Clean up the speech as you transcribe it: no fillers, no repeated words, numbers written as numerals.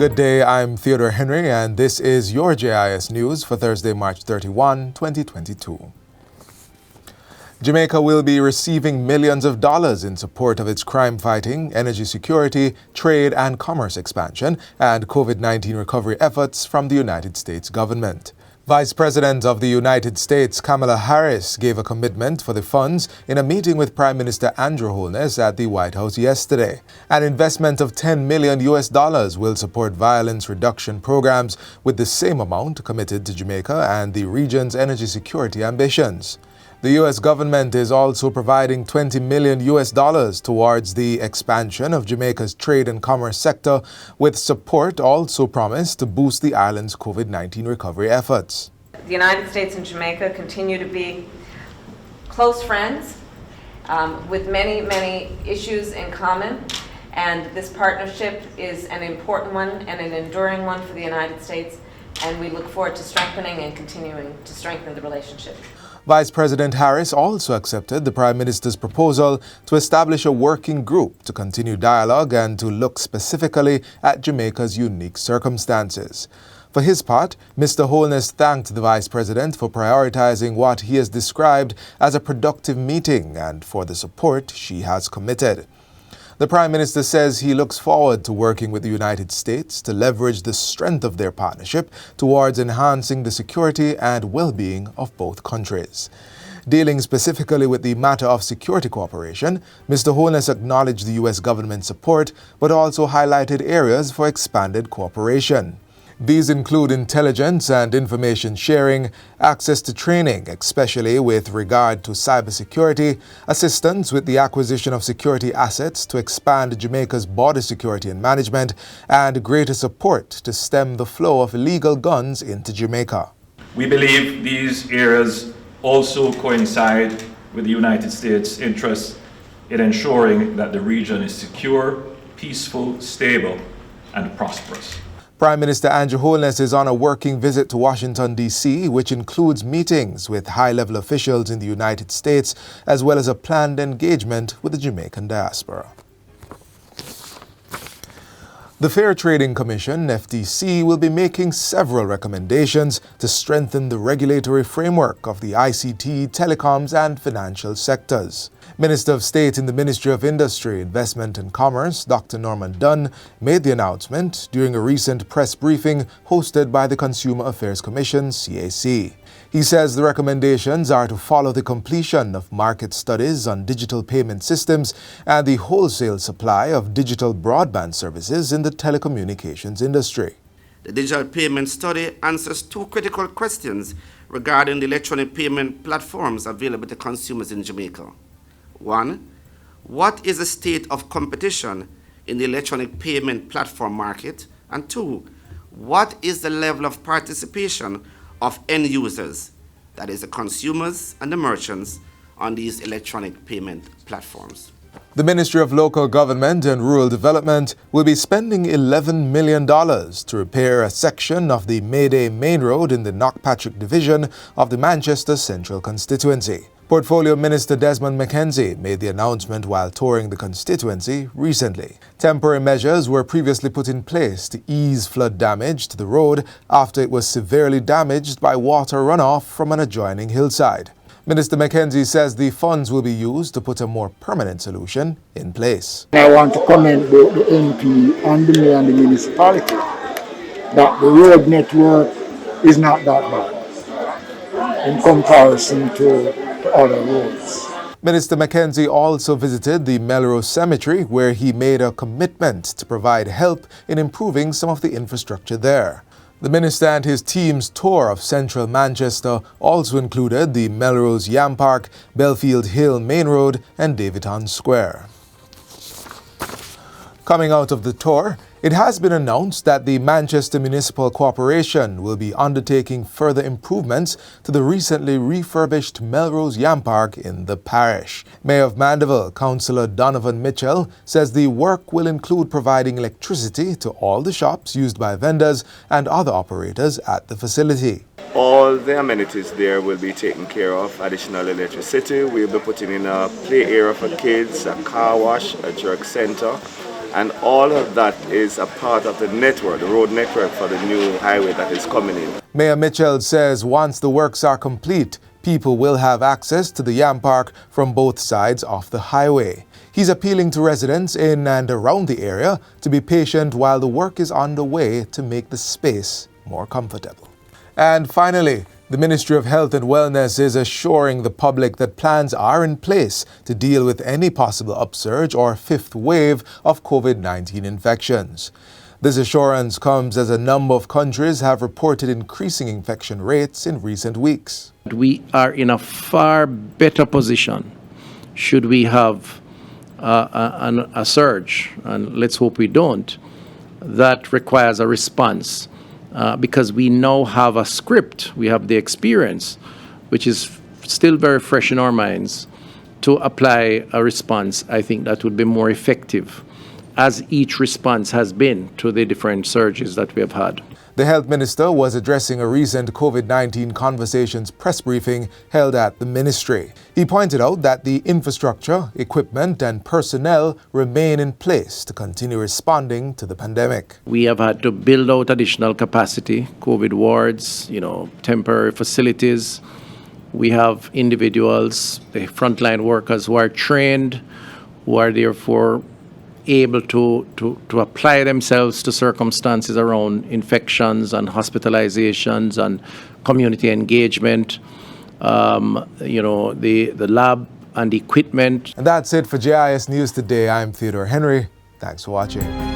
Good day, I'm Theodore Henry, and this is your JIS News for Thursday, March 31, 2022. Jamaica will be receiving millions of dollars in support of its crime fighting, energy security, trade and commerce expansion, and COVID-19 recovery efforts from the United States government. Vice President of the United States Kamala Harris gave a commitment for the funds in a meeting with Prime Minister Andrew Holness at the White House yesterday. An investment of $10 million will support violence reduction programs, with the same amount committed to Jamaica and the region's energy security ambitions. The U.S. government is also providing $20 million towards the expansion of Jamaica's trade and commerce sector, with support also promised to boost the island's COVID-19 recovery efforts. The United States and Jamaica continue to be close friends with many issues in common, and this partnership is an important one and an enduring one for the United States, and we look forward to strengthening and continuing to strengthen the relationship. Vice President Harris also accepted the Prime Minister's proposal to establish a working group to continue dialogue and to look specifically at Jamaica's unique circumstances. For his part, Mr. Holness thanked the Vice President for prioritizing what he has described as a productive meeting and for the support she has committed. The Prime Minister says he looks forward to working with the United States to leverage the strength of their partnership towards enhancing the security and well-being of both countries. Dealing specifically with the matter of security cooperation, Mr. Holness acknowledged the U.S. government's support, but also highlighted areas for expanded cooperation. These include intelligence and information sharing, access to training, especially with regard to cybersecurity, assistance with the acquisition of security assets to expand Jamaica's border security and management, and greater support to stem the flow of illegal guns into Jamaica. We believe these areas also coincide with the United States' interests in ensuring that the region is secure, peaceful, stable, and prosperous. Prime Minister Andrew Holness is on a working visit to Washington, D.C., which includes meetings with high-level officials in the United States, as well as a planned engagement with the Jamaican diaspora. The Fair Trading Commission, FTC, will be making several recommendations to strengthen the regulatory framework of the ICT, telecoms, and financial sectors. Minister of State in the Ministry of Industry, Investment and Commerce, Dr. Norman Dunn, made the announcement during a recent press briefing hosted by the Consumer Affairs Commission, CAC. He says the recommendations are to follow the completion of market studies on digital payment systems and the wholesale supply of digital broadband services in the telecommunications industry. The digital payment study answers two critical questions regarding the electronic payment platforms available to consumers in Jamaica. One, what is the state of competition in the electronic payment platform market? And two, what is the level of participation of end users, that is the consumers and the merchants, on these electronic payment platforms? The Ministry of Local Government and Rural Development will be spending $11 million to repair a section of the Mayday Main Road in the Knockpatrick Division of the Manchester Central constituency. Portfolio Minister Desmond McKenzie made the announcement while touring the constituency recently. Temporary measures were previously put in place to ease flood damage to the road after it was severely damaged by water runoff from an adjoining hillside. Minister McKenzie says the funds will be used to put a more permanent solution in place. I want to commend the MP and the mayor and the municipality that the road network is not that bad in comparison to other roads. Minister McKenzie also visited the Melrose Cemetery, where he made a commitment to provide help in improving some of the infrastructure there. The minister and his team's tour of central Manchester also included the Melrose Yam Park, Belfield Hill Main Road, and Davidton Square. Coming out of the tour, it has been announced that the Manchester Municipal Corporation will be undertaking further improvements to the recently refurbished Melrose Yam Park in the parish. Mayor of Mandeville, Councillor Donovan Mitchell, says the work will include providing electricity to all the shops used by vendors and other operators at the facility. All the amenities there will be taken care of. Additional electricity, we'll be putting in a play area for kids, a car wash, a jerk center, And all of that is a part of the network, the road network for the new highway that is coming in. Mayor Mitchell says once the works are complete, people will have access to the Yam Park from both sides of the highway. He's appealing to residents in and around the area to be patient while the work is underway to make the space more comfortable. And finally, the Ministry of Health and Wellness is assuring the public that plans are in place to deal with any possible upsurge or fifth wave of COVID-19 infections. This assurance comes as a number of countries have reported increasing infection rates in recent weeks. We are in a far better position should we have a surge, and let's hope we don't, that requires a response. Because we now have a script, we have the experience, which is still very fresh in our minds, to apply a response, I think that would be more effective, as each response has been to the different surges that we have had. The health minister was addressing a recent COVID-19 conversations press briefing held at the ministry. He pointed out that the infrastructure, equipment, and personnel remain in place to continue responding to the pandemic. We have had to build out additional capacity, COVID wards, temporary facilities. We have individuals, the frontline workers who are trained, who are therefore able to apply themselves to circumstances around infections and hospitalizations and community engagement, the lab and equipment. And that's it for JIS News Today. I'm Theodore Henry. Thanks for watching.